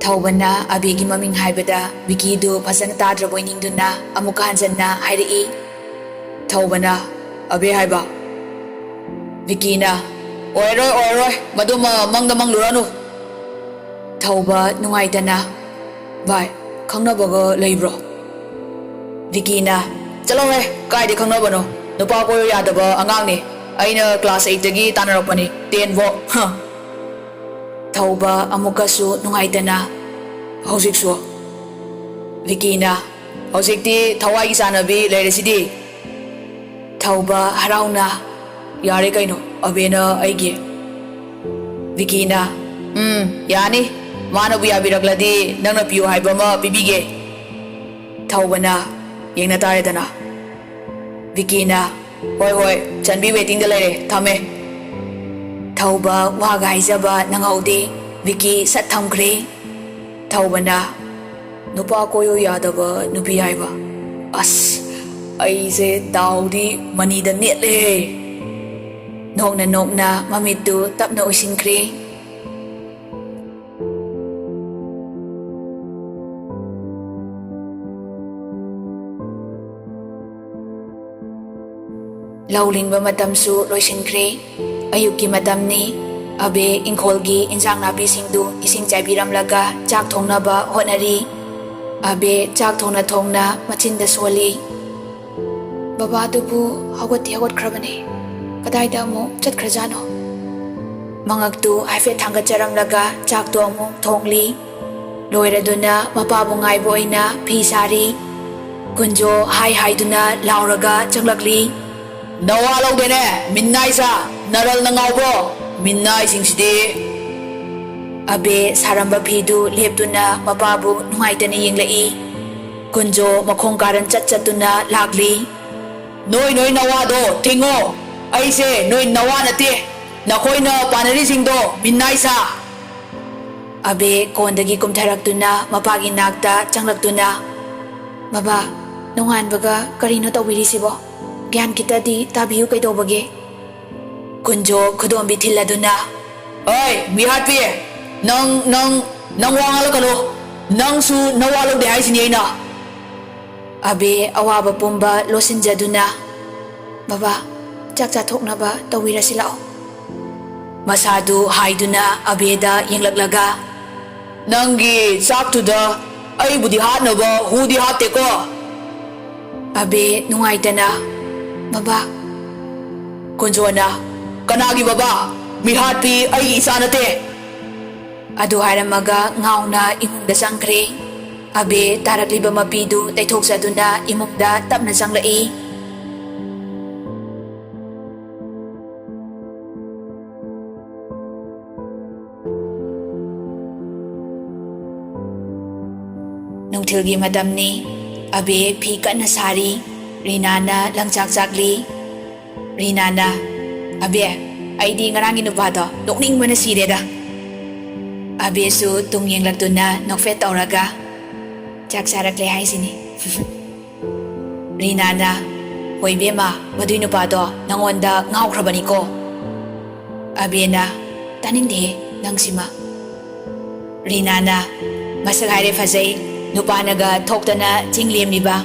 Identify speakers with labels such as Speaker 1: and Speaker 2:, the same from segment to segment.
Speaker 1: ꯊꯧꯕꯅ ꯑꯕꯦꯒꯤ ꯃꯃꯤꯡ ꯍꯥꯏꯕꯗ ꯕꯤꯀꯤꯗꯨ ꯐꯖꯅ ꯇꯥꯗ꯭ꯔꯕꯣꯏ ꯅꯤꯡꯗꯨꯅ ꯑꯃꯨꯛꯀ ꯍꯟꯖꯟꯅ ꯍꯥꯏꯔꯛꯏ꯫ ꯊꯧꯕꯅ ꯑꯕꯦ ꯍꯥꯏꯕ꯫ ꯕꯤꯀꯤꯅ ꯑꯣꯏꯔꯣꯏ ꯃꯗꯨꯃ ꯃꯪꯗ ꯃꯪꯂꯨꯔꯅꯨ꯫ ꯊꯧꯕ ꯅꯨꯡꯉꯥꯏꯇꯅ ꯚꯥꯏ ꯈꯪꯅꯕꯒ ꯂꯩꯕ꯭ꯔꯣ? ꯕꯤꯀꯤꯅ ꯆꯠꯂꯣꯍꯦ ꯀꯥꯏꯗꯩ ꯈꯪꯅꯕꯅꯣ, ꯅꯨꯄꯥ ꯀꯣꯏꯌꯣ ꯌꯥꯗꯕ ꯑꯉꯥꯡꯅꯤ, ꯑꯩꯅ ꯀ꯭ꯂꯥꯁ 8ꯇꯒꯤ ꯇꯥꯟꯅꯔꯛꯄꯅꯤ 10ꯐꯥꯎ꯫ ꯊꯧꯕ ꯑꯃꯨꯛꯀꯁꯨ ꯅꯨꯡꯉꯥꯏꯇꯅ ꯍꯧꯖꯤꯛꯁꯨ? ꯕꯤꯀꯤꯅ ꯍꯧꯖꯤꯛꯇꯤ ꯊꯋꯥꯏꯒꯤ ꯆꯥꯟꯅꯕꯤ ꯂꯩꯔꯁꯤꯗꯤ꯫ ꯊꯧꯕ ꯍꯔꯥꯎꯅ ꯌꯥꯔꯦ ꯀꯩꯅꯣ ꯑꯕꯦꯅ ꯑꯩꯒꯤ꯫ ꯕꯤꯀꯤꯅ ꯌꯥꯅꯤ, ꯃꯥꯅꯕꯨ ꯌꯥꯕꯤꯔꯛꯂꯗꯤ ꯅꯪꯅ ꯄꯤꯌꯨ ꯍꯥꯏꯕ ꯑꯃ ꯄꯤꯕꯤꯒꯦ꯫ ꯊꯧꯕꯅ ꯌꯦꯡꯅ ꯇꯥꯔꯦꯗꯅ꯫ ꯕꯤꯀꯤꯅ ꯍꯣꯏ ꯆꯟꯕꯤ ꯋꯦꯇꯤꯡꯗ ꯂꯩꯔꯦ ꯊꯝꯃꯦ꯫ ꯊꯧꯕ ꯋꯥꯒ ꯍꯥꯏꯖꯕ ꯅꯪꯍꯧꯗꯦ, ꯕꯤꯀꯤ ꯁꯠ ꯊꯝꯈ꯭ꯔꯦ꯫ ꯊꯧꯕꯅ ꯅꯨꯄꯥ ꯀꯣꯏꯌꯣ ꯌꯥꯗꯕ ꯅꯨꯄꯤ ꯍꯥꯏꯕ, ꯑꯁ ꯑꯩꯁꯦ ꯗꯥꯎꯗꯤ ꯃꯅꯤꯗ ꯅꯦꯠꯂꯦ꯫ ꯅꯣꯛꯅ ꯅꯣꯛꯅ ꯃꯃꯤꯠꯇꯨ ꯇꯞꯅ ꯎꯏꯁꯤꯟꯈ꯭ꯔꯦ꯫ ꯂꯧ ꯂꯤꯡꯕ ꯃꯇꯝꯁꯨ ꯂꯣꯏꯁꯤꯟꯈ꯭ꯔꯦ꯫ ꯑꯌꯨꯛꯀꯤ ꯃꯇꯝꯅꯤ꯫ ꯑꯕꯦ ꯏꯪꯈꯣꯜꯒꯤ ꯏꯟꯖꯥꯡ ꯅꯥꯄꯤꯁꯤꯡꯗꯨ ꯏꯁꯤꯡ ꯆꯥꯏꯕꯤꯔꯝꯂꯒ ꯆꯥꯛ ꯊꯣꯡꯅꯕ ꯍꯣꯠꯅꯔꯤ꯫ ꯑꯕꯦ ꯆꯥꯛ ꯊꯣꯡꯅ ꯃꯆꯤꯟꯗ ꯁꯣꯜꯂꯤ꯫ ꯕꯕꯥꯗꯨꯕꯨ ꯍꯧꯒꯠꯇꯤ ꯍꯧꯒꯠꯈ꯭ꯔꯕꯅꯤ, ꯀꯗꯥꯏꯗ ꯑꯃꯨꯛ ꯆꯠꯈ꯭ꯔꯖꯥꯠꯅꯣ? ꯃꯉꯛꯇꯨ ꯍꯥꯏꯐꯦꯠ ꯊꯥꯡꯒꯠꯆꯔꯝꯂꯒ ꯆꯥꯛꯇꯣ ꯑꯃꯨꯛ ꯊꯣꯡꯂꯤ꯫ ꯂꯣꯏꯔꯗꯨꯅ ꯃꯄꯥꯕꯨ ꯉꯥꯏꯕ ꯑꯣꯏꯅ ꯐꯤ ꯁꯥꯔꯤ꯫ ꯀꯨꯟꯖꯣ ꯍꯥꯏꯗꯨꯅ ꯂꯥꯎꯔꯒ ꯆꯪꯂꯛꯂꯤ꯫ ꯅꯋꯥ ꯂꯧꯗꯦꯅꯦ ꯃꯤꯟꯅꯥꯏꯁꯥ, ꯅꯔꯜꯅ ꯉꯥꯎꯕ꯭ꯔꯣ ꯃꯤꯟꯅꯥꯏꯁꯤꯡꯁꯤꯗꯤ? ꯑꯕꯦ ꯁꯥꯔꯝꯕ ꯐꯤꯗꯨ ꯂꯦꯞꯇꯨꯅ ꯃꯄꯥꯕꯨ ꯅꯨꯡꯉꯥꯏꯇꯅ ꯌꯦꯡꯂꯛꯏ꯫ ꯀꯨꯟꯖꯣ ꯃꯈꯣꯡ ꯀꯥꯔꯟ ꯆꯠꯇꯨꯅ ꯂꯥꯛꯂꯤ꯫ ꯅꯣꯏ ꯅꯋꯥꯗꯣ ꯊꯤꯡꯉꯣ, ꯑꯩꯁꯦ ꯅꯣꯏ ꯅꯋꯥ ꯅꯠꯇꯦ, ꯅꯈꯣꯏꯅ ꯄꯥꯅꯔꯤꯁꯤꯡꯗꯣ ꯃꯤꯟꯅꯥꯏꯁꯥ꯫ ꯑꯕꯦ ꯀꯣꯟꯗꯒꯤ ꯀꯨꯝꯊꯔꯛꯇꯨꯅ ꯃꯄꯥꯒꯤ ꯅꯥꯛꯇ ꯆꯪꯂꯛꯇꯨꯅ ꯕꯕꯥ ꯅꯣꯡꯉꯥꯟꯕꯒ ꯀꯔꯤꯅꯣ ꯇꯧꯕꯤꯔꯤꯁꯤꯕꯣ? ꯒ꯭ꯌꯥꯟ ꯈꯤꯇꯗꯤ ꯇꯥꯕꯤꯌꯨ ꯀꯩꯗꯧꯕꯒꯦ? ꯀꯨꯟꯖꯣ ꯈꯨꯗꯣꯝꯕꯤ ꯊꯤꯜꯂꯗꯨꯅ ꯑꯣꯏ ꯃꯤꯍꯥꯠꯄꯤ, ꯅꯪ ꯋꯥ ꯉꯥꯡꯂꯛꯀꯅꯨ, ꯅꯪꯁꯨ ꯅꯋꯥ ꯂꯧꯗꯦ ꯍꯥꯏꯁꯤꯅꯤ ꯑꯩꯅ꯫ ꯑꯕꯦ ꯑꯋꯥꯕ ꯄꯨꯝꯕ ꯂꯣꯠꯁꯤꯟꯖꯗꯨꯅ ꯕꯕꯥ ꯆꯥꯛ ꯆꯥꯊꯣꯛꯅꯕ ꯇꯧꯕꯤꯔꯁꯤ ꯂꯥꯛꯑꯣ꯫ ꯃꯁꯥꯗꯨ ꯍꯥꯏꯗꯨꯅ ꯑꯕꯦꯗ ꯌꯦꯡꯂꯛꯂꯒ ꯅꯪꯒꯤ ꯆꯥꯛꯇꯨꯗ ꯑꯩꯕꯨꯗꯤ ꯍꯥꯠꯅꯕ ꯍꯨꯗꯤ ꯍꯥꯠꯇꯦꯀꯣ? ꯑꯕꯦ ꯅꯨꯡꯉꯥꯏꯇꯅ ꯕꯕꯥ꯫ ꯀꯨꯟꯖꯣꯅ ꯀꯅꯥꯒꯤ ꯕꯕꯥ? ꯃꯤꯍꯥꯠꯄꯤ ꯑꯩꯒꯤ ꯏꯆꯥ ꯅꯠꯇꯦ꯫ ꯑꯗꯨ ꯍꯥꯏꯔꯝꯃꯒ ꯉꯥꯎꯅ ꯏꯃꯨꯡꯗ ꯆꯪꯈ꯭ꯔꯦ꯫ ꯑꯕꯦ ꯇꯥꯔꯛꯂꯤꯕ ꯃꯄꯤꯗꯨ ꯇꯩꯊꯣꯛꯆꯗꯨꯅ ꯏꯃꯨꯡꯗ ꯇꯞꯅ ꯆꯪꯂꯛꯏ꯫ ꯅꯨꯡꯊꯤꯜꯒꯤ ꯃꯇꯝꯅꯤ꯫ ꯑꯕꯦ ꯐꯤ ꯀꯟꯅ ꯁꯥꯔꯤ꯫ ꯔꯤꯅꯥꯅ ꯂꯪꯆꯥꯛ ꯆꯥꯛꯂꯤ꯫ ꯔꯤꯅꯥꯅ ꯑꯕꯦ ꯑꯩꯗꯤ ꯉꯔꯥꯡꯒꯤ ꯅꯨꯄꯥꯗꯣ ꯅꯣꯛꯅꯤꯡꯕꯅ ꯁꯤꯔꯦꯗ꯫ ꯑꯕꯦꯁꯨ ꯇꯨꯡ ꯌꯦꯡꯂꯛꯇꯨꯅ ꯅꯣꯛꯐꯦꯠ ꯇꯧꯔꯒ ꯆꯥꯛ ꯆꯥꯔꯛꯂꯦ ꯍꯥꯏꯁꯤꯅꯤ꯫ ꯔꯤꯅꯥꯅ ꯍꯣꯏ ꯕꯦꯝꯃ ꯃꯗꯨꯏ ꯅꯨꯄꯥꯗꯣ ꯅꯪꯉꯣꯟꯗ ꯉꯥꯎꯈ꯭ꯔꯕꯅꯤꯀꯣ꯫ ꯑꯕꯦꯅ ꯇꯥꯅꯤꯡꯗꯦꯍꯦ ꯅꯪꯁꯤꯃ꯫ ꯔꯤꯅꯥꯅ ꯃꯁꯛ ꯍꯥꯏꯔꯦ ꯐꯖꯩ, ꯅꯨꯄꯥꯅꯒ ꯊꯣꯛꯇꯅ ꯆꯤꯡ ꯂꯦꯝꯂꯤꯕ,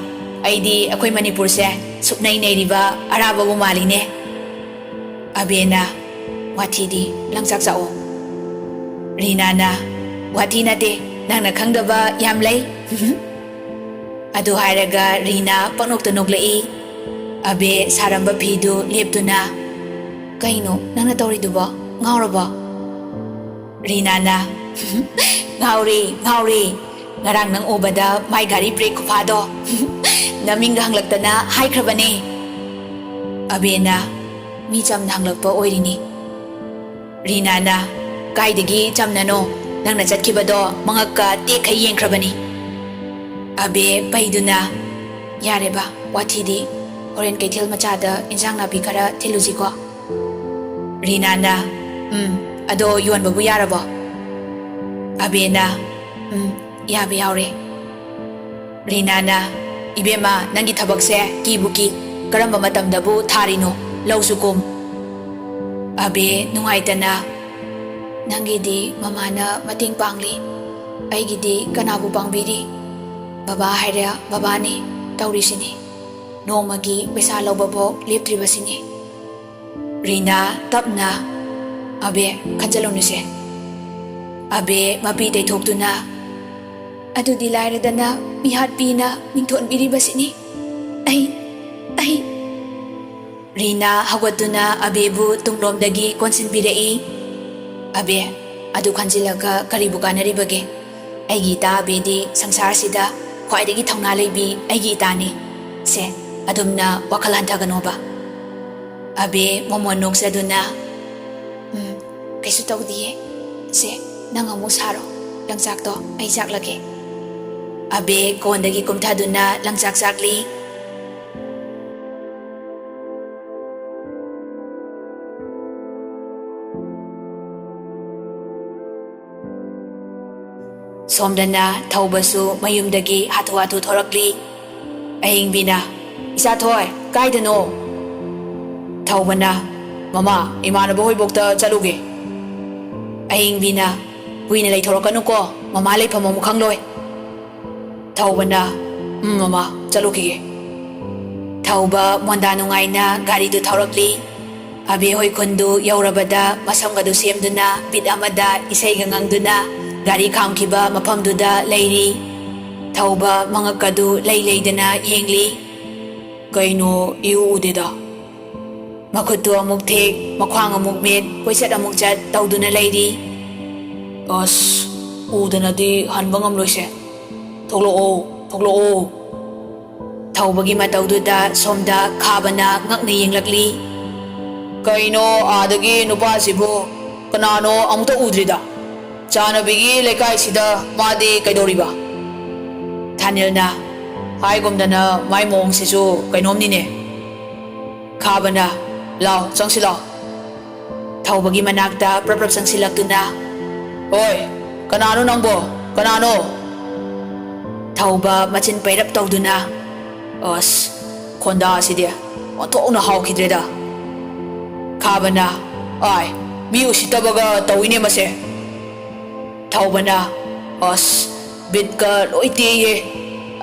Speaker 1: ꯑꯩꯗꯤ ꯑꯩꯈꯣꯏ ꯃꯅꯤꯄꯨꯔꯁꯦ ꯁꯨꯞꯅꯩ ꯅꯩꯔꯤꯕ ꯑꯔꯥꯕꯕꯨ ꯃꯥꯜꯂꯤꯅꯦ꯫ ꯑꯕꯦꯅ ꯋꯥꯊꯤꯗꯤ ꯂꯪꯆꯥꯛ ꯆꯥꯛꯑꯣ꯫ ꯔꯤꯅꯥꯅ ꯋꯥꯊꯤ ꯅꯠꯇꯦ, ꯅꯪꯅ ꯈꯪꯗꯕ ꯌꯥꯝ ꯂꯩ꯫ ꯑꯗꯨ ꯍꯥꯏꯔꯒ ꯔꯤꯅꯥ ꯄꯪꯅꯣꯛꯇ ꯅꯣꯛꯂꯛꯏ꯫ ꯑꯕꯦ ꯁꯥꯔꯝꯕ ꯐꯤꯗꯨ ꯂꯦꯞꯇꯨꯅ ꯀꯩꯅꯣ ꯅꯪꯅ ꯇꯧꯔꯤꯗꯨꯕꯣ, ꯉꯥꯎꯔꯕꯣ? ꯔꯤꯅꯥꯅ ꯉꯥꯎꯔꯤ ꯉꯔꯥꯡ ꯅꯪ ꯎꯕꯗ ꯃꯥꯏ ꯒꯥꯔꯤ ꯕ꯭ꯔꯦꯛ ꯈꯨꯐꯥꯗꯣ ꯅꯃꯤꯡꯒ ꯍꯪꯂꯛꯇꯅ ꯍꯥꯏꯈ꯭ꯔꯕꯅꯦ꯫ ꯑꯕꯦꯅ ꯃꯤ ꯆꯝꯅ ꯍꯪꯂꯛꯄ ꯑꯣꯏꯔꯤꯅꯤ꯫ ꯔꯤꯅꯥꯅ ꯀꯥꯏꯗꯒꯤ ꯆꯝꯅꯅꯣ, ꯅꯪꯅ ꯆꯠꯈꯤꯕꯗꯣ ꯃꯉꯛꯀ ꯇꯦꯛꯈꯩ ꯌꯦꯡꯈ꯭ꯔꯕꯅꯤ꯫ ꯑꯕꯦ ꯄꯩꯗꯨꯅ ꯌꯥꯔꯦꯕ ꯋꯥꯊꯤꯗꯤ, ꯍꯣꯔꯦꯟ ꯀꯩꯊꯦꯜ ꯃꯆꯥꯗ ꯏꯟꯖꯥꯡ ꯅꯥꯄꯤ ꯈꯔ ꯊꯤꯜꯂꯨꯁꯤꯀꯣ꯫ ꯔꯤꯅꯥꯅ ꯑꯗꯣ ꯌꯣꯟꯕꯕꯨ ꯌꯥꯔꯕꯣ? ꯑꯕꯦꯅ ꯌꯥꯕ ꯌꯥꯎꯔꯦ꯫ ꯔꯤꯅꯥꯅ ꯏꯕꯦꯝꯃ ꯅꯪꯒꯤ ꯊꯕꯛꯁꯦ ꯀꯤꯕꯨ ꯀꯤ, ꯀꯔꯝꯕ ꯃꯇꯝꯗꯕꯨ ꯊꯥꯔꯤꯅꯣ, ꯂꯧꯁꯨ ꯀꯨꯝ꯫ ꯑꯕꯦ ꯅꯨꯡꯉꯥꯏꯇꯅ ꯅꯪꯒꯤꯗꯤ ꯃꯃꯥꯅ ꯃꯇꯦꯡ ꯄꯥꯡꯂꯤ, ꯑꯩꯒꯤꯗꯤ ꯀꯅꯥꯕꯨ ꯄꯥꯡꯕꯤꯔꯤ? ꯕꯕꯥ ꯍꯥꯏꯔꯦ ꯕꯕꯥꯅꯤ ꯇꯧꯔꯤꯁꯤꯅꯤ, ꯅꯣꯡꯃꯒꯤ ꯄꯩꯁꯥ ꯂꯧꯕꯐꯥꯎ ꯂꯦꯞꯇ꯭ꯔꯤꯕꯁꯤꯅꯤ꯫ ꯔꯤꯅꯥ ꯇꯞꯅ, ꯑꯕꯦ ꯈꯟꯖꯜꯂꯨꯅꯨꯁꯦ꯫ ꯑꯕꯦ ꯃꯄꯤ ꯇꯩꯊꯣꯛꯇꯨꯅ, ꯑꯗꯨꯗꯤ ꯂꯥꯏꯔꯗꯅ ꯃꯤꯍꯥꯠꯄꯤꯅ ꯃꯤꯡꯊꯣꯟꯕꯤꯔꯤꯕꯁꯤꯅꯤ꯫ ꯑꯩ ꯔꯤꯅꯥ ꯍꯧꯒꯠꯇꯨꯅ ꯑꯕꯦꯕꯨ ꯇꯨꯡꯂꯣꯝꯗꯒꯤ ꯀꯣꯟꯁꯤꯟꯕꯤꯔꯛꯏ꯫ ꯑꯕꯦ, ꯑꯗꯨ ꯈꯟꯖꯤꯜꯂꯒ ꯀꯔꯤꯕꯨ ꯀꯥꯟꯅꯔꯤꯕꯒꯦ? ꯑꯩꯒꯤ ꯏꯇꯥ ꯑꯕꯦꯗꯤ ꯁꯪꯁꯥꯔꯁꯤꯗ ꯈ꯭ꯋꯥꯏꯗꯒꯤ ꯊꯧꯅꯥ ꯂꯩꯕꯤ ꯑꯩꯒꯤ ꯏꯇꯥꯅꯤ꯫ ꯁꯦ, ꯑꯗꯨꯝꯅ ꯋꯥꯈꯜ ꯍꯟꯊꯒꯅꯣꯕ꯫ ꯑꯕꯦ ꯃꯣꯃꯣꯟ ꯅꯣꯛꯆꯗꯨꯅ, ꯀꯩꯁꯨ ꯇꯧꯗꯤꯌꯦ꯫ ꯁꯦ, ꯅꯪ ꯑꯃꯨꯛ ꯁꯥꯔꯣ, ꯂꯪꯆꯥꯛꯇꯣ ꯑꯩ ꯆꯥꯛꯂꯒꯦ꯫ ꯑꯕꯦ ꯀꯣꯟꯗꯒꯤ ꯀꯨꯝꯊꯗꯨꯅ ꯂꯪꯆꯥꯛ ꯆꯥꯛꯂꯤ꯫ ꯁꯣꯝꯗꯅ ꯊꯧꯕꯁꯨ ꯃꯌꯨꯝꯗꯒꯤ ꯍꯥꯊꯨ ꯍꯥꯊꯨ ꯊꯣꯔꯛꯂꯤ꯫ ꯑꯍꯤꯡꯕꯤꯅ, ꯏꯆꯥꯊꯣꯏ ꯀꯥꯏꯗꯅꯣ? ꯊꯧꯕꯅ, ꯃꯃꯥ ꯏꯃꯥꯟꯅꯕ ꯍꯣꯏꯕꯣꯛꯇ ꯆꯠꯂꯨꯒꯦ꯫ ꯑꯍꯤꯡꯕꯤꯅ, ꯀꯨꯏꯅ ꯂꯩꯊꯣꯔꯛꯀꯅꯨꯀꯣ, ꯃꯃꯥ ꯂꯩꯐꯝ ꯑꯃꯨꯛ ꯈꯪꯂꯣꯏ꯫ ꯊꯧꯕꯅ, ꯃꯃꯥ ꯆꯠꯂꯨꯈꯤꯒꯦ꯫ ꯊꯧꯕ ꯃꯣꯟꯗꯥ ꯅꯨꯡꯉꯥꯏꯅ ꯒꯥꯔꯤꯗꯨ ꯊꯧꯔꯛꯂꯤ꯫ ꯑꯕꯦ ꯍꯣꯏ ꯈꯨꯟꯗꯨ ꯌꯧꯔꯕꯗ ꯃꯁꯝꯒꯗꯨ ꯁꯦꯝꯗꯨꯅ ꯕꯤꯠ ꯑꯃꯗ ꯏꯁꯩꯒ ꯉꯪꯗꯨꯅ ꯒꯥꯔꯤ ꯈꯥꯝꯈꯤꯕ ꯃꯐꯝꯗꯨꯗ ꯂꯩꯔꯤ꯫ ꯊꯧꯕ ꯃꯉꯛꯀꯗꯨ ꯂꯩ ꯂꯩꯗꯅ ꯌꯦꯡꯂꯤ꯫ ꯀꯩꯅꯣ ꯏꯎ ꯎꯗꯦꯗ? ꯃꯈꯨꯠꯇꯨ ꯑꯃꯨꯛ ꯊꯦꯛ, ꯃꯈ꯭ꯋꯥꯡ ꯑꯃꯨꯛ ꯃꯦꯠ, ꯀꯣꯏꯆꯠ ꯑꯃꯨꯛ ꯆꯠ ꯇꯧꯗꯨꯅ ꯂꯩꯔꯤ꯫ ꯑꯁ, ꯎꯗꯅꯗꯤ ꯍꯟꯕ ꯉꯝꯂꯣꯏꯁꯦ꯫ ꯊꯣꯛꯂꯛꯑꯣ, ꯊꯣꯛꯂꯛꯑꯣ꯫ ꯊꯧꯕꯒꯤ ꯃꯇꯧꯗꯨꯗ ꯁꯣꯝꯗ ꯈꯥꯕꯅ ꯉꯛꯅ ꯌꯦꯡꯂꯛꯂꯤ꯫ ꯀꯩꯅꯣ ꯑꯥꯗꯒꯤ ꯅꯨꯄꯥꯁꯤꯕꯨ ꯀꯅꯥꯅꯣ ꯑꯃꯨꯛꯇ ꯎꯗ꯭ꯔꯤꯗ? ꯆꯥꯅꯕꯤꯒꯤ ꯂꯩꯀꯥꯏꯁꯤꯗ ꯃꯥꯗꯤ ꯀꯩꯗꯧꯔꯤꯕ? ꯊꯥꯅꯤꯜꯅ, ꯍꯥꯏꯒꯨꯝꯗꯅ ꯃꯥꯏ ꯃꯑꯣꯡꯁꯤꯁꯨ ꯀꯩꯅꯣꯝꯅꯤꯅꯦ꯫ ꯈꯥꯕꯅ, ꯂꯥꯎ ꯆꯪꯁꯤꯜꯂꯥꯎ꯫ ꯊꯧꯕꯒꯤ ꯃꯅꯥꯛꯇ ꯄ꯭ꯔꯞ ꯄ꯭ꯔꯞ ꯆꯪꯁꯤꯜꯂꯛꯇꯨꯅ, ꯍꯣꯏ, ꯀꯅꯥꯅꯣ ꯅꯪꯕꯣ? ꯀꯅꯥꯅꯣ? ꯊꯧꯕ ꯃꯆꯤꯟ ꯄꯩꯔꯞ ꯇꯧꯗꯨꯅ, ꯑꯁ, ꯈꯣꯟꯗꯥꯁꯤꯗꯤ ꯑꯣꯟꯊꯣꯛꯅ ꯍꯥꯎꯈꯤꯗ꯭ꯔꯦꯗ꯫ ꯈꯥꯕꯅ, ꯑꯥꯏ, ꯃꯤ ꯎꯁꯤꯠꯇꯕꯒ ꯇꯧꯏꯅꯦ ꯃꯁꯦ꯫ ꯊꯧꯕꯅ, ꯑꯁ, ꯕꯤꯠꯀ ꯂꯣꯏ ꯇꯦꯛꯏꯍꯦ꯫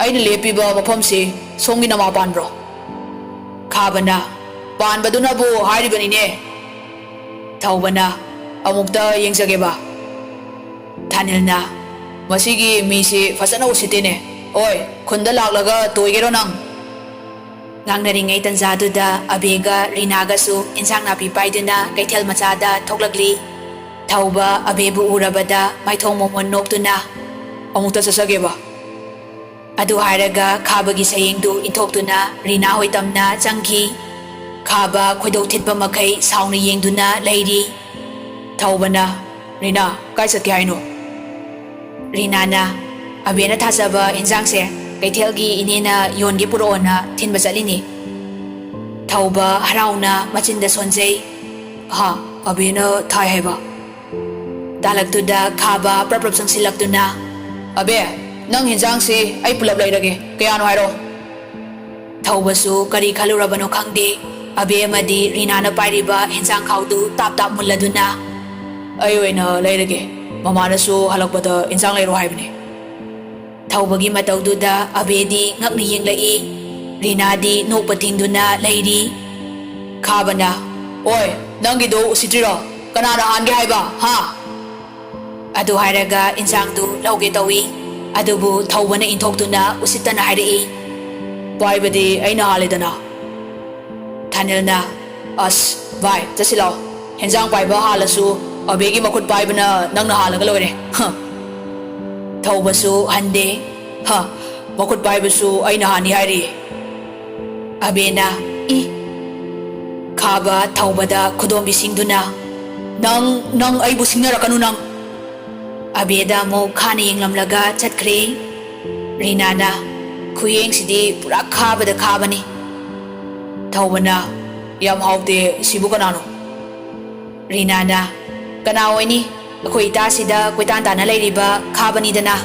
Speaker 1: ꯑꯩꯅ ꯂꯦꯞꯄꯤꯕ ꯃꯐꯝꯁꯤ ꯁꯣꯝꯒꯤ ꯅꯃꯥ ꯄꯥꯟꯕ꯭ꯔꯣ? ꯈꯥꯕꯅ, ꯄꯥꯟꯕꯗꯨꯅꯕꯨ ꯍꯥꯏꯔꯤꯕꯅꯤꯅꯦ꯫ ꯊꯧꯕꯅ, ꯑꯃꯨꯛꯇ ꯌꯦꯡꯖꯒꯦꯕ꯫ ꯊꯥꯅꯤꯜꯅ, ꯃꯁꯤꯒꯤ ꯃꯤꯁꯤ ꯐꯖꯅ ꯎꯁꯤꯠꯇꯦꯅꯦ꯫ ꯍꯣꯏ, ꯈꯨꯟꯗ ꯂꯥꯛꯂꯒ ꯇꯣꯏꯒꯦꯔꯣ ꯅꯪ? ꯉꯥꯡꯅꯔꯤꯉꯩ ꯇꯟꯖꯥꯗꯨꯗ ꯑꯕꯦꯒ ꯔꯤꯅꯥꯒꯁꯨ ꯏꯟꯁꯥꯡ ꯅꯥꯄꯤ ꯄꯥꯏꯗꯨꯅ ꯀꯩꯊꯦꯜ ꯃꯆꯥꯗ ꯊꯣꯛꯂꯛꯂꯤ꯫ ꯊꯧꯕ ꯑꯕꯦꯕꯨ ꯎꯔꯕꯗ ꯃꯥꯏꯊꯣꯡ ꯃꯣꯃꯣꯟ ꯅꯣꯛꯇꯨꯅ, ꯑꯃꯨꯛꯇ ꯆꯠꯆꯒꯦꯕ꯫ ꯑꯗꯨ ꯍꯥꯏꯔꯒ ꯈꯥꯕꯒꯤ ꯁꯌꯦꯡꯗꯨ ꯏꯟꯊꯣꯛꯇꯨꯅ ꯔꯤꯅꯥ ꯍꯣꯏ ꯇꯝꯅ ꯆꯪꯈꯤ꯫ ꯈꯥꯕ ꯈꯣꯏꯗꯧ ꯊꯤꯠꯄ ꯃꯈꯩ ꯁꯥꯎꯅ ꯌꯦꯡꯗꯨꯅ ꯂꯩꯔꯤ꯫ ꯊꯧꯕꯅ, ꯔꯤꯅꯥ ꯀꯥꯏ ꯆꯠꯀꯦ ꯍꯥꯏꯅꯣ? ꯔꯤꯅꯥꯅ, ꯑꯕꯦꯅ ꯊꯥꯖꯕ ꯏꯟꯖꯥꯡꯁꯦ ꯀꯩꯊꯦꯜꯒꯤ ꯏꯅꯦꯅ ꯌꯣꯟꯒꯦ ꯄꯨꯔꯛꯑꯣꯅ ꯊꯤꯟꯕ ꯆꯠꯂꯤꯅꯤ꯫ ꯊꯧꯕ ꯍꯔꯥꯎꯅ ꯃꯆꯤꯟꯗ ꯁꯣꯟꯖꯩ꯫ ꯍꯥ, ꯑꯕꯦꯅ ꯊꯥꯏ ꯍꯥꯏꯕ? ꯇꯥꯂꯛꯇꯨꯗ ꯈꯥꯕ ꯄ꯭ꯔꯞ ꯄ꯭ꯔꯞ ꯆꯪꯁꯤꯜꯂꯛꯇꯨꯅ, ꯑꯕꯦ, ꯅꯪ ꯍꯤꯟꯖꯥꯡꯁꯤ ꯑꯩ ꯄꯨꯂꯞ ꯂꯩꯔꯒꯦ, ꯀꯌꯥꯅꯣ ꯍꯥꯏꯔꯣ? ꯊꯧꯕꯁꯨ ꯀꯔꯤ ꯈꯜꯂꯨꯔꯕꯅꯣ ꯈꯪꯗꯦ, ꯑꯕꯦ ꯑꯃꯗꯤ ꯔꯤꯅꯥꯅ ꯄꯥꯏꯔꯤꯕ ꯍꯤꯟꯖꯥꯡ ꯈꯥꯎꯗꯨ ꯇꯥꯞ ꯇꯥꯞ ꯃꯨꯜꯂꯗꯨꯅ, ꯑꯩ ꯑꯣꯏꯅ ꯂꯩꯔꯒꯦ, ꯃꯃꯥꯅꯁꯨ ꯍꯜꯂꯛꯄꯗ ꯏꯟꯖꯥꯡ ꯂꯩꯔꯣ ꯍꯥꯏꯕꯅꯤ꯫ ꯊꯧꯕꯒꯤ ꯃꯇꯧꯗꯨꯗ ꯑꯕꯦꯗꯤ ꯉꯛꯅ ꯌꯦꯡꯂꯛꯏ꯫ ꯔꯤꯅꯥꯗꯤ ꯅꯣꯛꯄ ꯊꯤꯡꯗꯨꯅ ꯂꯩꯔꯤ꯫ ꯈꯥꯕꯅ, ꯑꯣꯏ, ꯅꯪꯒꯤꯗꯣ ꯎꯁꯤꯠꯇ꯭ꯔꯤꯔꯣ? ꯀꯅꯥꯅ ꯍꯥꯟꯒꯦ ꯍꯥꯏꯕ, ꯍꯥ? ꯑꯗꯨ ꯍꯥꯏꯔꯒ ꯏꯟꯖꯥꯡꯗꯨ ꯂꯧꯒꯦ ꯇꯧꯏ꯫ ꯑꯗꯨꯕꯨ ꯊꯧꯕꯅ ꯏꯟꯊꯣꯛꯇꯨꯅ ꯎꯁꯤꯠꯇꯅ ꯍꯥꯏꯔꯛꯏ, ꯄꯥꯏꯕꯗꯤ ꯑꯩꯅ ꯍꯥꯜꯂꯦꯗꯅ꯫ ꯊꯥꯅꯤꯜꯅ, ꯑꯁ, ꯚꯥꯏ ꯆꯠꯁꯤꯜꯂꯥꯎ, ꯍꯦꯟꯖꯥꯡ ꯄꯥꯏꯕ ꯍꯥꯜꯂꯁꯨ ꯑꯕꯦꯒꯤ ꯃꯈꯨꯠ ꯄꯥꯏꯕꯅ ꯅꯪꯅ ꯍꯥꯜꯂꯒ ꯂꯣꯏꯔꯦ꯫ ꯊꯧꯕꯁꯨ ꯍꯟꯗꯦ, ꯃꯈꯨꯠ ꯄꯥꯏꯕꯁꯨ ꯑꯩꯅ ꯍꯥꯟꯅꯤ ꯍꯥꯏꯔꯤꯌꯦ꯫ ꯑꯕꯦꯅ, ꯈꯥꯕ ꯊꯧꯕꯗ ꯈꯨꯗꯣꯝꯕꯤ ꯁꯤꯡꯗꯨꯅ, ꯅꯪ ꯑꯩꯕꯨ ꯁꯤꯡꯅꯔꯛꯀꯅꯨ ꯅꯪ꯫ ꯑꯕꯦꯗ ꯑꯃꯨꯛ ꯈꯥꯅ ꯌꯦꯡꯂꯝꯂꯒ ꯆꯠꯈ꯭ꯔꯦ꯫ ꯔꯤꯅꯥꯅ, ꯈꯨꯌꯦꯡꯁꯤꯗꯤ ꯄꯨꯔꯥ ꯈꯥꯕꯗ ꯈꯥꯕꯅꯤ꯫ ꯊꯧꯕꯅ, ꯌꯥꯝ ꯍꯥꯎꯇꯦ, ꯁꯤꯕꯨ ꯀꯅꯥꯅꯣ? ꯔꯤꯅꯥꯅ, ꯀꯅꯥ ꯑꯣꯏꯅꯤ, ꯑꯩꯈꯣꯏ ꯏꯇꯥꯁꯤꯗ ꯀꯣꯏꯇꯥꯟ ꯇꯥꯟꯅ ꯂꯩꯔꯤꯕ ꯈꯥꯕꯅꯤꯗꯅ꯫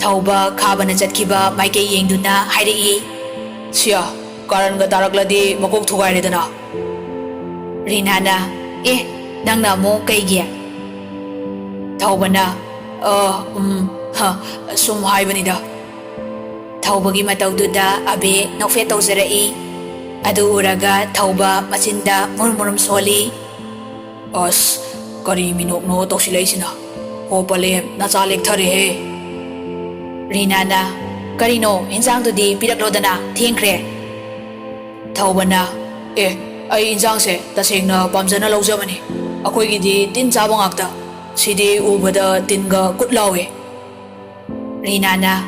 Speaker 1: ꯊꯧꯕ ꯈꯥꯕꯅ ꯆꯠꯈꯤꯕ ꯃꯥꯏꯀꯩ ꯌꯦꯡꯗꯨꯅ ꯍꯥꯏꯔꯛꯏ, ꯁꯤꯌꯥ, ꯀꯥꯔꯟꯒ ꯇꯥꯔꯛꯂꯗꯤ ꯃꯀꯣꯛ ꯊꯨꯒꯥꯏꯔꯦꯗꯅ꯫ ꯔꯤꯅꯥꯅ, ꯅꯪꯅ ꯑꯃꯨꯛ ꯀꯩꯒꯤ? ꯊꯧꯕꯅ, Sum haibanida. Thawbagi matawduda abe nokfet tawzarai. Adu uraga thawba machinda murmurum soli. As, kari minokno tawsilaisina. Hopale nachalek thare he. Rina na, kari no insang tudi pirakrodana thiengkre. Thawbana, ai insang se tasengna pamjana laujamani. Akoi gidi tin chaba ngakta. Sidi ubada tinga kutlawe. Rina na,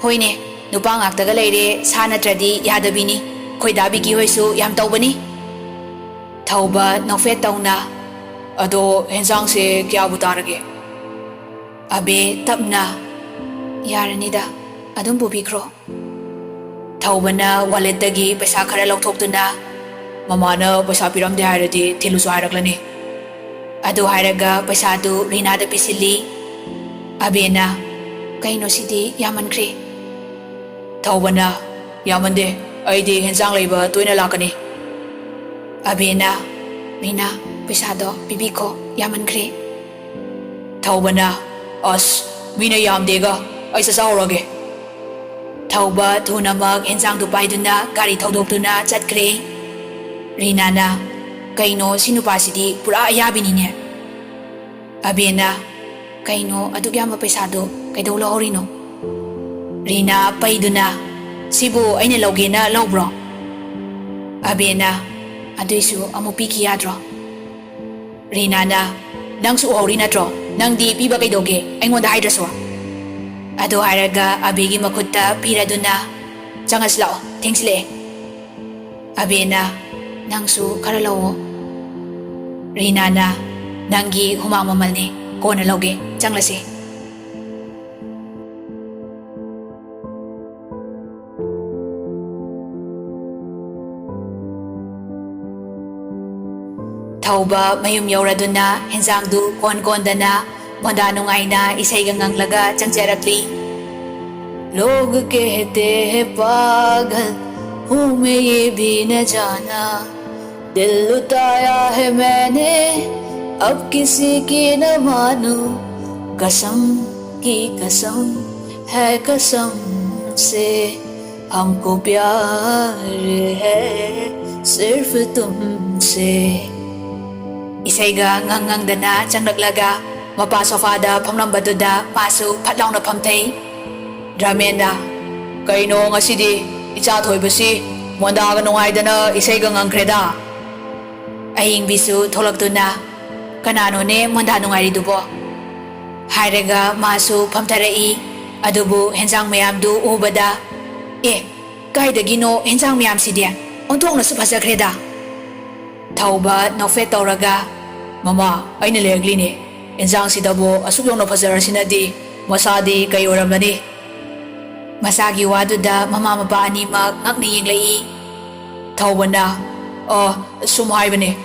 Speaker 1: hoine, nupa ngaktaga leire sana tradi yadabini. Koi dabi ki hoisu yam tawbani. Thawba nokfet tawna. Ado insang se kya butarage. Abe tapna. Yaranida, adum pubikro. Thawbana waletagi paisa khara lauthokduna. Mamana paisa piramde hairadi thilusu hairaklani. Adu hairaga paisa du Rina da pisili. Abena, kaino sidi yamankre. Thawbana, yamande, aidi hensang leiba tuina lakani. Abena, Rina, paisa do bibiko yamankre. Thawbana, as, mina yamdega, ay sasawrage. Thawba thunamag hensang du paiduna gari thawdokduna chatkre. Rina na, kaino sinupasidi pura ayabinine. Abena, kaino adugyama paisado kaidaw lahorino. Rina paiduna, sibu ayna lawge na lawbro. Abena, aduisu amupiki yadro. Rina na, nang suhori na tro, nang di piba kaidoge ay ngonda hydraswa. Ado haraga abegi makutta piraduna, changas lao, tengsle. Abena, nang su karalawo. Rina na, nanggi humamamal ni, ko na lawge, changlase. Thawba mayum yauraduna, hensang du kon-konda na, monda nungay na isay ganganglaga changcharakli. Log कहते हैं पागल हूँ मैं ये भी न जाना दिल लुटाया है मैंने अब किसी की न मानूं कसम की कसम है कसम से हमको प्यार है सिर्फ तुमसे. Isayga ngangang-dana changlaglaga mapa sofada phamlambaduda masu phatlaungna phamthei. Dramena, kaino ngasidi icha thoibasi mondaga nungaidana isayga ngangkreda. Ahing bisu tholakduna kanano ne monda nungairidubo. Hairaga masu phamtharai adubu hensang mayamdu ubada. Kaidagino hensang mayam sidi ontongna su phajakreda. Thawba nokfet tawraga mama aina legline ensang sidabo asuk yongna phajarasinadi masadi kay oramani. Masagi waduda mama mapa animak ngakni yenglai. Thawbana, sum haibane,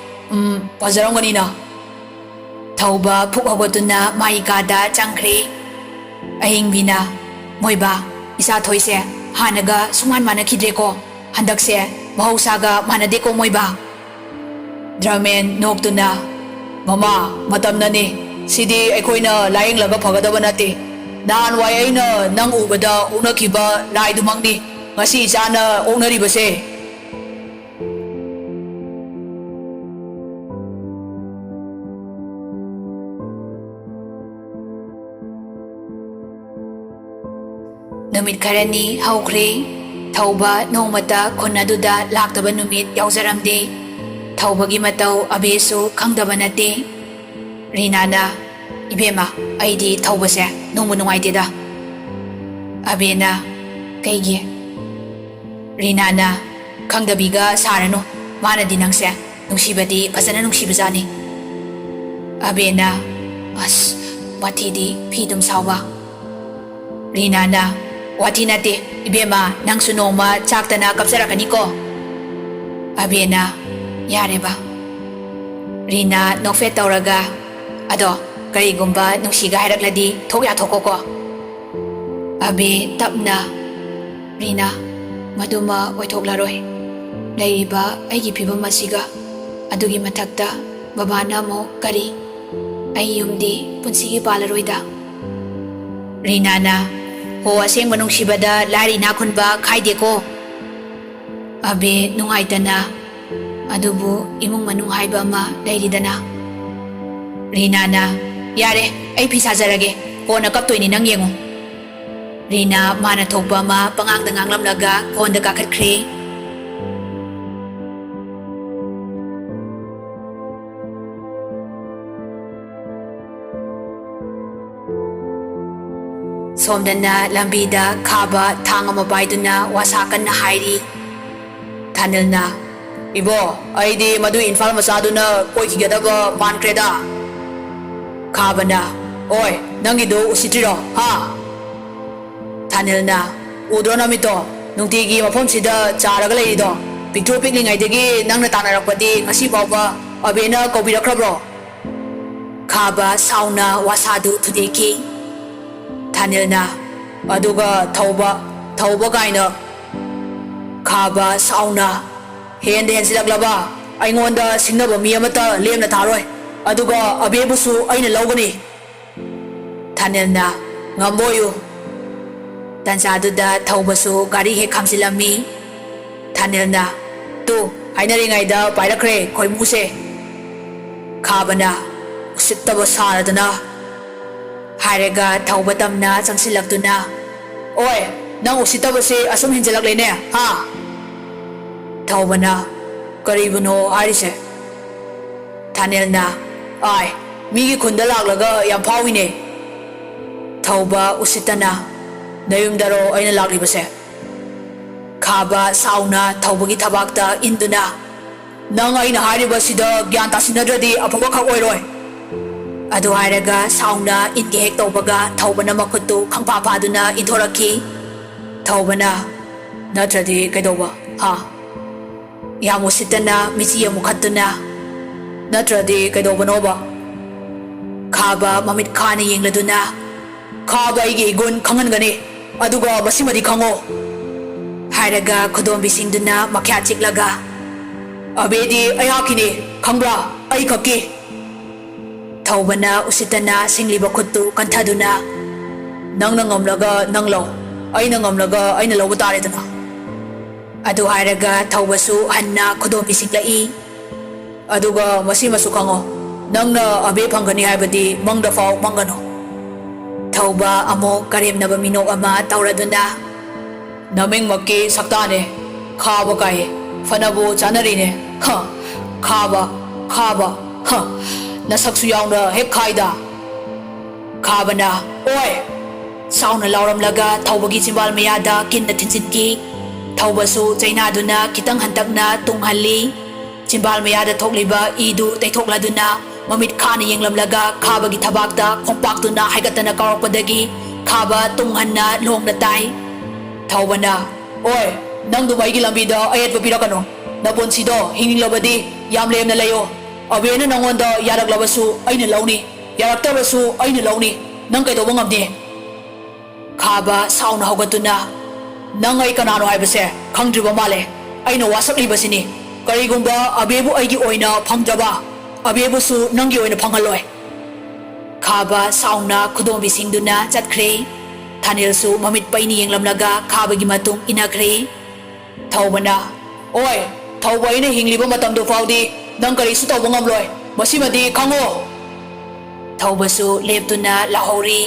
Speaker 1: phajarangani na. Thawba phukhawaduna maikada changkre. Ahing bina, moiba, isa thoise, hanaga suman manakidre ko, handakse, mahausaga manadeko moiba. Dramen noktuna, mama, matam na ni, sidi aikoina layang laga phagadaba nati. Naan way ay na nang ubada unakiba na idumangni, ngasi sana onaribase. Numit karani haukre, thawba nongmata khonaduda laktaba numit yauzaramde. Thawbagi mataw abeso khangdaba nate. Rina na, ibema, aidi thawbase nongmo nungaiteda. Abena, kaigi. Rina na, khangdabiga sarano, manadi nangse, nungsibadi phajana nungsibajani. Abena, as, watidi phidum sawa. Rina na, wati nate, ibema, nang sunoma chaktana kapsarakani ko. Abena, yare ba? Rina nokfet tawraga, ado, karigumba nungsiga harakladi thokya thoko ko. Abe tapna, Rina, maduma oithoklaroi. Laiba aigi phibam asiga, adugi mathakta babana mo kari. Ay yumdi punsigi palaroida. Rinana, ho aseng manungsibada lari na khunba khaide ko. Abe nungaitana, adubu imung manung haiba ama leiridana. Rinana, yare, ai phi sajarage, kona kaptoini nang yengu. Rina mana thokpa ama pangangda nganglamlaga phonda kakhatkre. Somdana lambida khaba thang ama paiduna wasakan na hairi. Thanilna, ibo, aidi madu infal masaduna koikhigadaba pankreda. Khabana, oi, nangido usitiro, ha? Thanilna, udrona mito, nungtigi mafamsida charaga leirido. Pictro piklingaidagi nangna tanarakpadi ngasi fawba abena kaubirakrabro. Khaba sauna wasadu thudeki. Thanilna, aduga thauba kaina. Khaba sauna, hende hensilaklaba, aingonda singnaba mi amata lemna tharoi. Aduga abebusu aina laugani. Thanilna, ngamboyu. Tansaduda thaubasu gari he khamsilami. Thanilna, tu hainaringaida pairakre khoi muse. Khabana, usittaba saradana. Hairaga thauba tamna changsilaktuna. Oi, nang usitabase asum hinjalaklene, ha? Thaubana, karibuno harise. Thanilna, ai, migi khunda laklaga yam phawine. Thauba usitana, nayumdaro aina laklibase. Khaba sauna thaubagi thabakta induna. Nang aina haribasida gyan tasinadradi afaba khak oiroi. Adu hairaga sauna inge hek taubaga thaubana makutu khangpa phaduna inthoraki. Thaubana, natradi kaidoba, ha? Yamusitana michi amukhatuna. Natradi kaidobanoba. Khaba mamit khana yengladuna. Khaba igi gun khangangani. Aduga masimadi khango. Hairaga khodom-bisingduna makhya chiklaga. Abedi ayakini khangbra ai khakki. Thaubana usitana singliba khuttu kanthaduna. Nangna ngamlaga nanglo. Aina ngamlaga aina lawba taredana. Adu hairaga thaubasu hanna khodom-bisinglai. Aduga masimasu khango. Nangna abe phangani haibadi mangda faw mangano. Thauba amo karemnaba minok ama tauraduna. Naming makki saktane. Khaba kai. Fanabu chanarine. Ha. Khaba. Ha. Nasaksu yauna hek khaida. Khabana, oi. Sauna lauramlaga thaubagi chimbal mayada kinna thinsinki. Thaubasu chainaduna kitang hantakna tunghalli. Chimbal mayada thokliba idu taithokladuna mamit khana yenglamlaga khabagi thabakta khongpaktuna haigatana karakpadagi khaba tunghanna longna tai. Thaubana, oi, nangdu maigi lambida ayatba pirakano. Naponsido hinginglabadi yam lemna layo. Abena nangonda yaraklabasu aina launi. Yaraktabasu aina launi. Nang kaidoba ngamdi. Khaba sauna hogatuna. Nang ai kanano haibase khangdriba male. Aina wasaklibasini. Karigumba abebu aigi oina phangdraba. Abebusu nangi oina phanghaloi. Khaba sauna khodom-bisingduna chatkre. Thanilsu mamit paini yenglamlaga khabagi matung inakre. Thaubana, oi, thauba ina hingliba matamdu faudi nang karisu tauba ngamloi. Masimadi khango. Thaubasu leptuna lahori.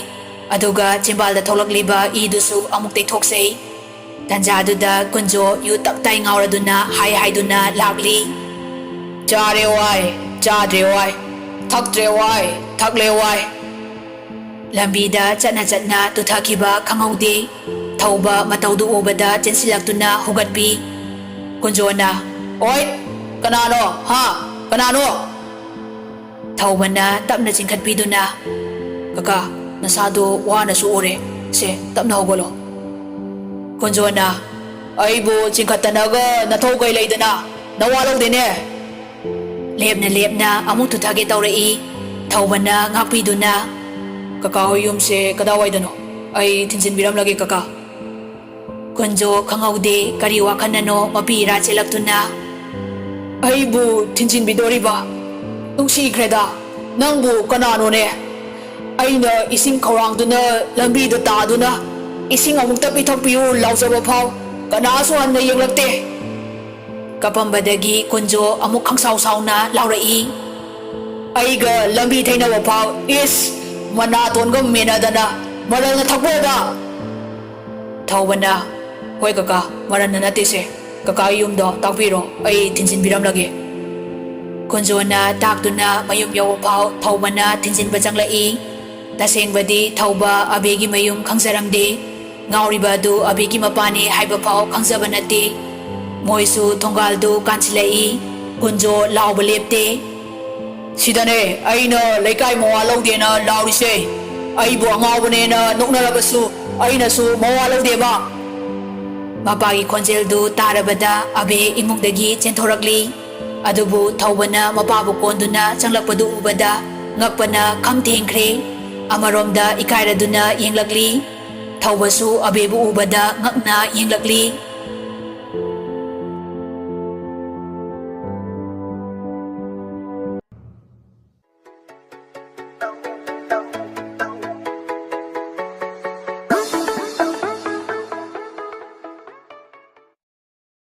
Speaker 1: Aduga chimbalda tholakliba idusu amuk teikthoksei. Tanjaduda kunjo yu taptai ngauraduna haiduna lakli. Chare wai, chadre wai, thaktre wai, thakle wai. Lambida chatna tuthakiba khangaude. Thauba mataudu ubada chensilaktuna hugatpi. Kunjona, oi, kanano, ha, kanano. Thaubana tapna chingkhatpiduna. Kaka, nasado wana su ore. Se tapna hogolo. Kunjona, aibu chingkhatanaga nathaukai leidana. Nawalogdene. Lepna amuk tuthage taurai. Thaubana ngakpiduna. Kaka hoyum se kadawaidano. Ai thinsinbiramlage kaka. Kunjo khangaude kari wakhanano mapira chelaktuna. Aibu thinsinbidoriba. Nungsikreda. Nangbu kanano ne. ꯑꯩꯅ ꯏꯁꯤꯡ ꯈꯧꯔꯥꯡꯗꯨꯅ ꯂꯝꯕꯤꯗ ꯇꯥꯗꯨꯅ ꯏꯁꯤꯡ ꯑꯃꯨꯛꯇ ꯄꯤꯊꯛꯄꯤꯌꯨ ꯂꯥꯎꯖꯕ ꯐꯥꯎ ꯀꯅꯥꯁꯨ ꯍꯟꯅ ꯌꯦꯡꯂꯛꯇꯦ꯫ ꯀꯞꯄꯝꯕꯗꯒꯤ ꯀꯨꯟꯖꯣ ꯑꯃꯨꯛ ꯈꯪꯁꯥꯎ ꯁꯥꯎꯅ ꯂꯥꯎꯔꯛꯏ꯫ ꯑꯩꯒ ꯂꯝꯕꯤ ꯊꯩꯅꯕ ꯐꯥꯎ ꯏꯁ ꯃꯅꯥꯇꯣꯟꯒ ꯃꯦꯟꯅꯗꯅ ꯃꯔꯜꯅ ꯊꯛꯄꯣꯕ꯫ ꯊꯧꯕꯅ ꯍꯣꯏ ꯀꯀꯥ ꯃꯔꯜꯅ ꯅꯠꯇꯦꯁꯦ, ꯀꯀꯥꯒꯤ ꯌꯨꯝꯗꯣ ꯇꯥꯛꯄꯤꯔꯣ ꯑꯩ ꯊꯤꯟꯖꯤꯟꯕꯤꯔꯝꯂꯒꯦ꯫ ꯀꯨꯟꯖꯣꯅ ꯇꯥꯛꯇꯨꯅ ꯃꯌꯨꯝ ꯌꯧꯕ ꯐꯥꯎ ꯊꯧꯕꯅ ꯊꯤꯟꯖꯤꯟꯕ ꯆꯪꯂꯛꯏ꯫ ꯇꯁꯦꯡꯕꯗꯤ ꯊꯧꯕ ꯑꯕꯦꯒꯤ ꯃꯌꯨꯝ ꯈꯪꯖꯔꯝꯗꯦ꯫ ꯉꯥꯎꯔꯤꯕ ꯑꯗꯨ ꯑꯕꯦꯒꯤ ꯃꯄꯥꯅꯤ ꯍꯥꯏꯕ ꯐꯥꯎ ꯈꯪꯖꯕ ꯅꯠꯇꯦ꯫ ꯃꯣꯏꯁꯨ ꯊꯣꯡꯒꯥꯜꯗꯨ ꯀꯥꯟꯁꯤꯜꯂꯛꯏ꯫ ꯀꯨꯟꯖꯣ ꯂꯥꯎꯕ ꯂꯦꯞꯇꯦ꯫ ꯁꯤꯗꯅꯦ ꯑꯩꯅ ꯂꯩꯀꯥꯏ ꯃꯋꯥ ꯂꯧꯗꯦꯅ ꯂꯥꯎꯔꯤꯁꯦ꯫ ꯑꯩꯕꯨ ꯑꯉꯥꯎꯕꯅꯦꯅ ꯅꯣꯛꯅꯔꯕꯁꯨ ꯑꯩꯅꯁꯨ ꯃꯋꯥ ꯂꯧꯗꯦꯕ꯫ ꯃꯄꯥꯒꯤ ꯈꯣꯟꯖꯦꯜꯗꯨ ꯇꯥꯔꯕꯗ ꯑꯕꯦ ꯏꯃꯨꯡꯗꯒꯤ ꯆꯦꯟꯊꯣꯔꯛꯂꯤ꯫ ꯑꯗꯨꯕꯨ ꯊꯧꯕꯅ ꯃꯄꯥꯕꯨ ꯀꯣꯟꯗꯨꯅ ꯆꯪꯂꯛꯄꯗꯨ ꯎꯕꯗ ꯉꯛꯄꯅ ꯈꯝ ꯊꯦꯡꯈ꯭ꯔꯦ꯫ ꯑꯃꯔꯣꯝꯗ ꯏꯀꯥꯏꯔꯗꯨꯅ ꯌꯦꯡꯂꯛꯂꯤ꯫ ꯊꯧꯕꯁꯨ ꯑꯕꯦꯕꯨ ꯎꯕꯗ ꯉꯛꯅ ꯌꯦꯡꯂꯛꯂꯤ꯫